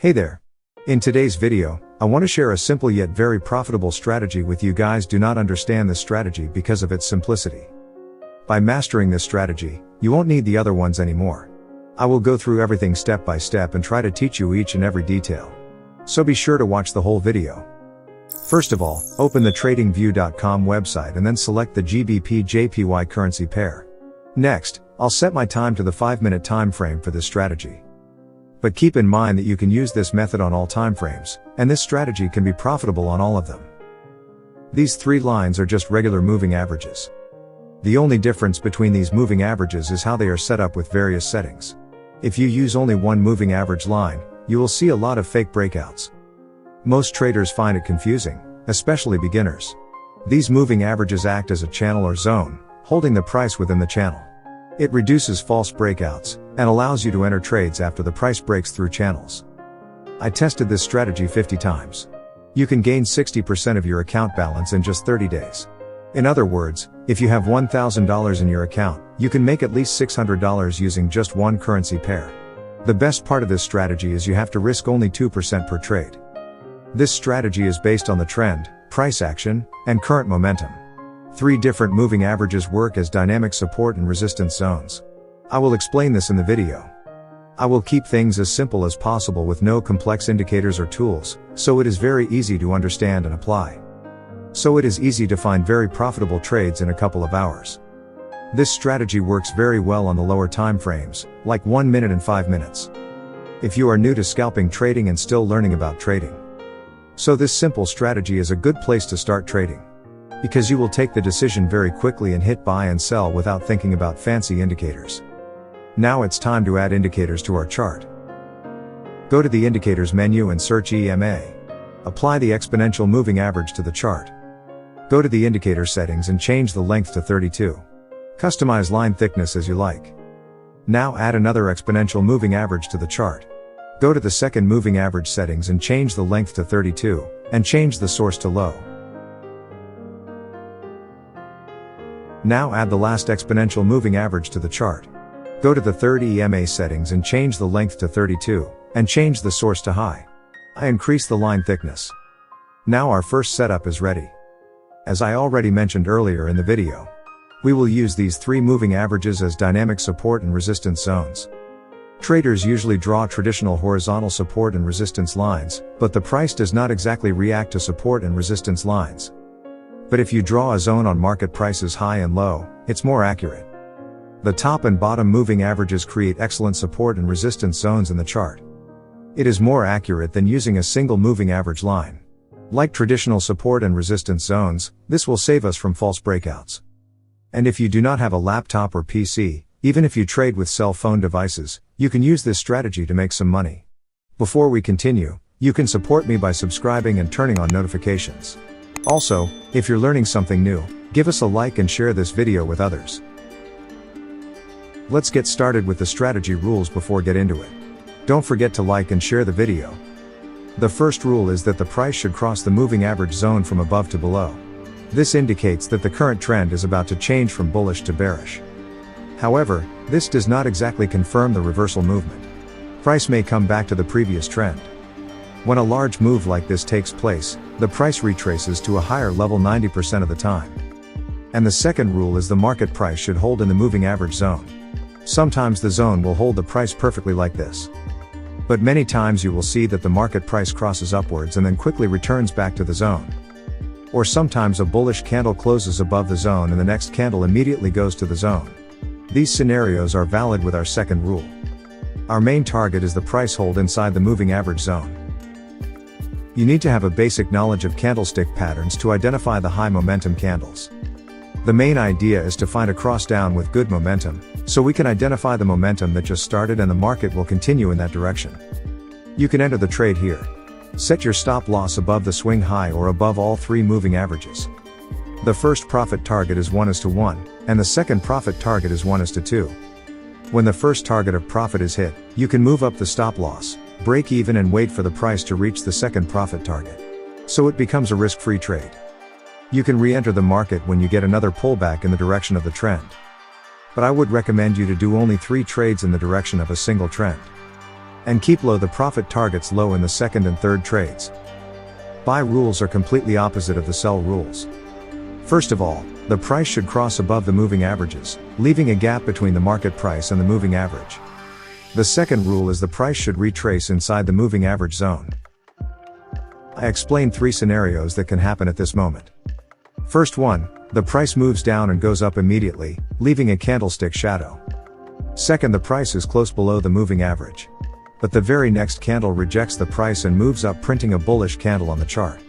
Hey there. In today's video, I want to share a simple yet very profitable strategy with you guys. Do not understand this strategy because of its simplicity. By mastering this strategy, you won't need the other ones anymore. I will go through everything step by step and try to teach you each and every detail. So be sure to watch the whole video. First of all, open the tradingview.com website and then select the GBP/JPY currency pair. Next, I'll set my time to the 5-minute time frame for this strategy. But keep in mind that you can use this method on all time frames, and this strategy can be profitable on all of them. These three lines are just regular moving averages. The only difference between these moving averages is how they are set up with various settings. If you use only one moving average line, you will see a lot of fake breakouts. Most traders find it confusing, especially beginners. These moving averages act as a channel or zone, holding the price within the channel. It reduces false breakouts, and allows you to enter trades after the price breaks through channels. I tested this strategy 50 times. You can gain 60% of your account balance in just 30 days. In other words, if you have $1,000 in your account, you can make at least $600 using just one currency pair. The best part of this strategy is you have to risk only 2% per trade. This strategy is based on the trend, price action, and current momentum. 3 different moving averages work as dynamic support and resistance zones. I will explain this in the video. I will keep things as simple as possible with no complex indicators or tools, so it is very easy to understand and apply. So it is easy to find very profitable trades in a couple of hours. This strategy works very well on the lower time frames, like 1 minute and 5 minutes. If you are new to scalping trading and still learning about trading. So this simple strategy is a good place to start trading. Because you will take the decision very quickly and hit buy and sell without thinking about fancy indicators. Now it's time to add indicators to our chart. Go to the indicators menu and search EMA. Apply the exponential moving average to the chart. Go to the indicator settings and change the length to 32. Customize line thickness as you like. Now add another exponential moving average to the chart. Go to the second moving average settings and change the length to 32, and change the source to low. Now add the last exponential moving average to the chart. Go to the third EMA settings and change the length to 32, and change the source to high. I increase the line thickness. Now our first setup is ready. As I already mentioned earlier in the video, we will use these 3 moving averages as dynamic support and resistance zones. Traders usually draw traditional horizontal support and resistance lines, but the price does not exactly react to support and resistance lines. But if you draw a zone on market prices high and low, it's more accurate. The top and bottom moving averages create excellent support and resistance zones in the chart. It is more accurate than using a single moving average line. Like traditional support and resistance zones, this will save us from false breakouts. And if you do not have a laptop or PC, even if you trade with cell phone devices, you can use this strategy to make some money. Before we continue, you can support me by subscribing and turning on notifications. Also, if you're learning something new, give us a like and share this video with others. Let's get started with the strategy rules before get into it. Don't forget to like and share the video. The first rule is that the price should cross the moving average zone from above to below. This indicates that the current trend is about to change from bullish to bearish. However, this does not exactly confirm the reversal movement. Price may come back to the previous trend. When a large move like this takes place, the price retraces to a higher level 90% of the time. And the second rule is the market price should hold in the moving average zone. Sometimes the zone will hold the price perfectly like this. But many times you will see that the market price crosses upwards and then quickly returns back to the zone. Or sometimes a bullish candle closes above the zone and the next candle immediately goes to the zone. These scenarios are valid with our second rule. Our main target is the price hold inside the moving average zone. You need to have a basic knowledge of candlestick patterns to identify the high momentum candles. The main idea is to find a cross down with good momentum, so we can identify the momentum that just started and the market will continue in that direction. You can enter the trade here. Set your stop loss above the swing high or above all 3 moving averages. The first profit target is 1:1, and the second profit target is 1:2. When the first target of profit is hit, you can move up the stop loss, break even and wait for the price to reach the second profit target. So it becomes a risk-free trade. You can re-enter the market when you get another pullback in the direction of the trend. But I would recommend you to do only 3 trades in the direction of a single trend. And keep the profit targets low in the second and third trades. Buy rules are completely opposite of the sell rules. First of all, the price should cross above the moving averages, leaving a gap between the market price and the moving average. The second rule is the price should retrace inside the moving average zone. I explained 3 scenarios that can happen at this moment. First one, the price moves down and goes up immediately, leaving a candlestick shadow. Second, the price is close below the moving average. But the very next candle rejects the price and moves up, printing a bullish candle on the chart.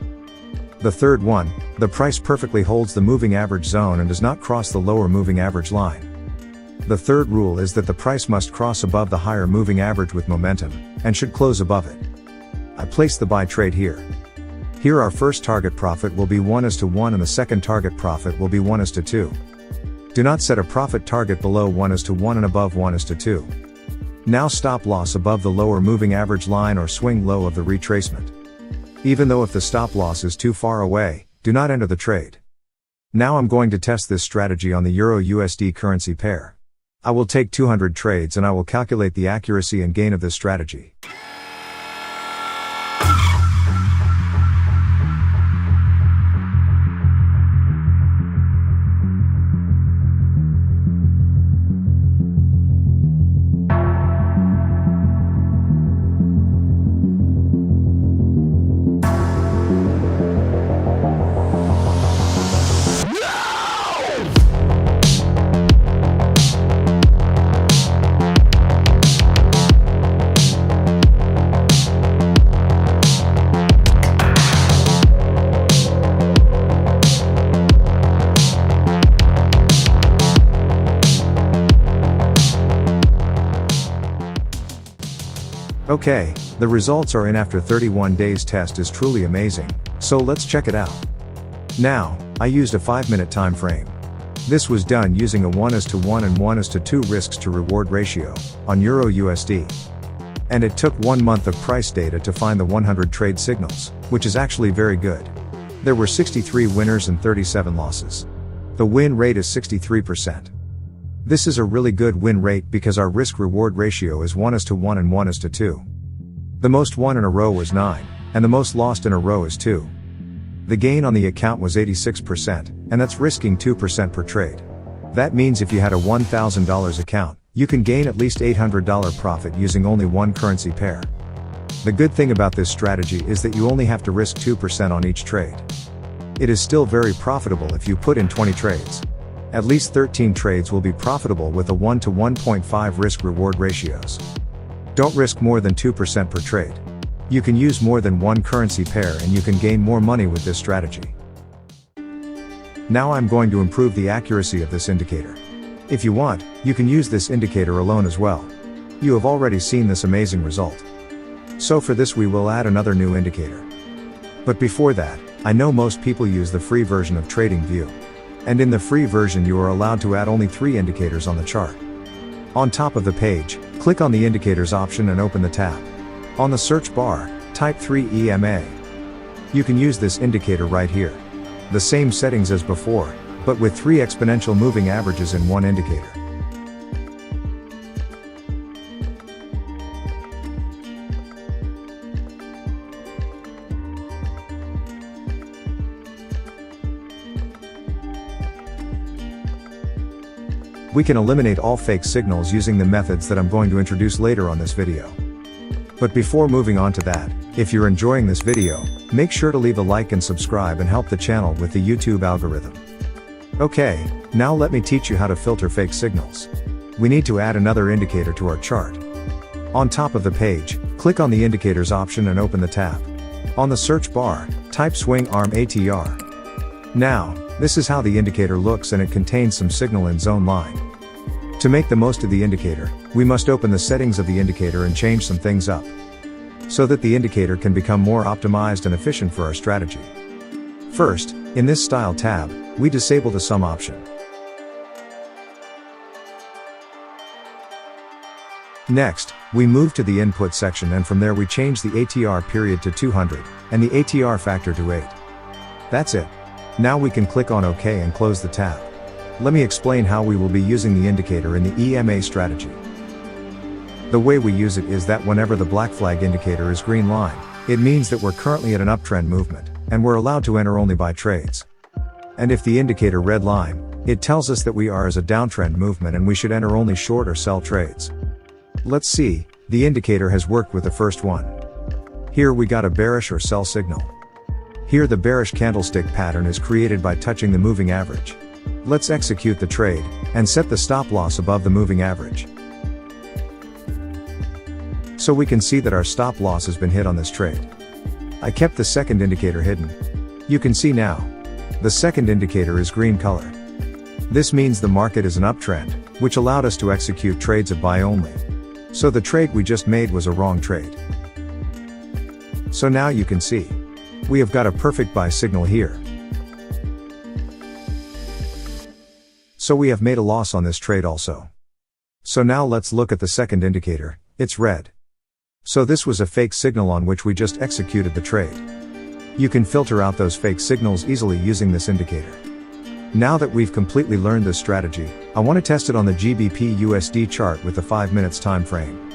The third one, the price perfectly holds the moving average zone and does not cross the lower moving average line. The third rule is that the price must cross above the higher moving average with momentum, and should close above it. I place the buy trade here. Here our first target profit will be 1:1 and the second target profit will be 1:2. Do not set a profit target below 1:1 and above 1:2. Now stop loss above the lower moving average line or swing low of the retracement. Even though if the stop loss is too far away, do not enter the trade. Now I'm going to test this strategy on the Euro-USD currency pair. I will take 200 trades and I will calculate the accuracy and gain of this strategy. Okay, the results are in after 31 days. Test is truly amazing, so let's check it out. Now, I used a 5-minute time frame. This was done using a 1:1 and 1:2 risks to reward ratio on Euro-USD. And it took 1 month of price data to find the 100 trade signals, which is actually very good. There were 63 winners and 37 losses. The win rate is 63%. This is a really good win rate because our risk-reward ratio is 1:1 and 1:2. The most won in a row was 9, and the most lost in a row is 2. The gain on the account was 86%, and that's risking 2% per trade. That means if you had a $1,000 account, you can gain at least $800 profit using only one currency pair. The good thing about this strategy is that you only have to risk 2% on each trade. It is still very profitable if you put in 20 trades. At least 13 trades will be profitable with a 1 to 1.5 risk-reward ratios. Don't risk more than 2% per trade. You can use more than one currency pair and you can gain more money with this strategy. Now I'm going to improve the accuracy of this indicator. If you want, you can use this indicator alone as well. You have already seen this amazing result. So for this we will add another new indicator. But before that, I know most people use the free version of TradingView. And in the free version you are allowed to add only 3 indicators on the chart. On top of the page, click on the indicators option and open the tab. On the search bar, type 3 EMA. You can use this indicator right here. The same settings as before, but with 3 exponential moving averages in one indicator. We can eliminate all fake signals using the methods that I'm going to introduce later on this video. But before moving on to that, if you're enjoying this video, make sure to leave a like and subscribe and help the channel with the YouTube algorithm. Okay, now let me teach you how to filter fake signals. We need to add another indicator to our chart. On top of the page, click on the indicators option and open the tab. On the search bar, type swing arm ATR. Now, this is how the indicator looks and it contains some signal in zone line. To make the most of the indicator, we must open the settings of the indicator and change some things up, so that the indicator can become more optimized and efficient for our strategy. First, in this style tab, we disable the sum option. Next, we move to the input section and from there we change the ATR period to 200, and the ATR factor to 8. That's it. Now we can click on OK and close the tab. Let me explain how we will be using the indicator in the EMA strategy. The way we use it is that whenever the black flag indicator is green line, it means that we're currently at an uptrend movement, and we're allowed to enter only buy trades. And if the indicator red line, it tells us that we are as a downtrend movement and we should enter only short or sell trades. Let's see, the indicator has worked with the first one. Here we got a bearish or sell signal. Here the bearish candlestick pattern is created by touching the moving average. Let's execute the trade, and set the stop loss above the moving average. So we can see that our stop loss has been hit on this trade. I kept the second indicator hidden. You can see now. The second indicator is green color. This means the market is an uptrend, which allowed us to execute trades at buy only. So the trade we just made was a wrong trade. So now you can see. We have got a perfect buy signal here. So we have made a loss on this trade also. So now let's look at the second indicator, it's red. So this was a fake signal on which we just executed the trade. You can filter out those fake signals easily using this indicator. Now that we've completely learned this strategy, I want to test it on the GBP USD chart with the 5 minutes time frame.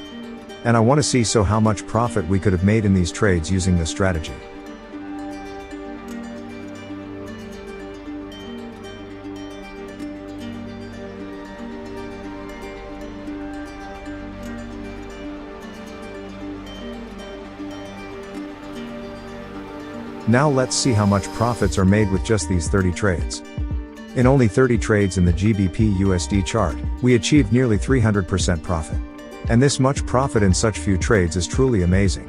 And I want to see how much profit we could have made in these trades using this strategy. Now let's see how much profits are made with just these 30 trades. In only 30 trades in the GBP USD chart, we achieved nearly 300% profit. And this much profit in such few trades is truly amazing.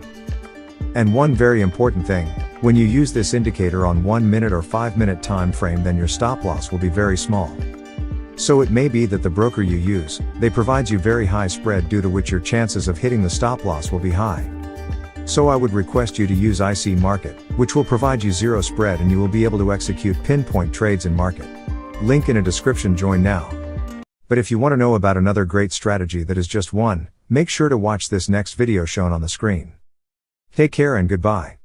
And one very important thing, when you use this indicator on 1 minute or 5 minute time frame, then your stop loss will be very small. So it may be that the broker you use, they provides you very high spread, due to which your chances of hitting the stop loss will be high. So I would request you to use IC Market, which will provide you zero spread and you will be able to execute pinpoint trades in market. Link in a description, join now. But if you want to know about another great strategy that is just one, make sure to watch this next video shown on the screen. Take care and goodbye.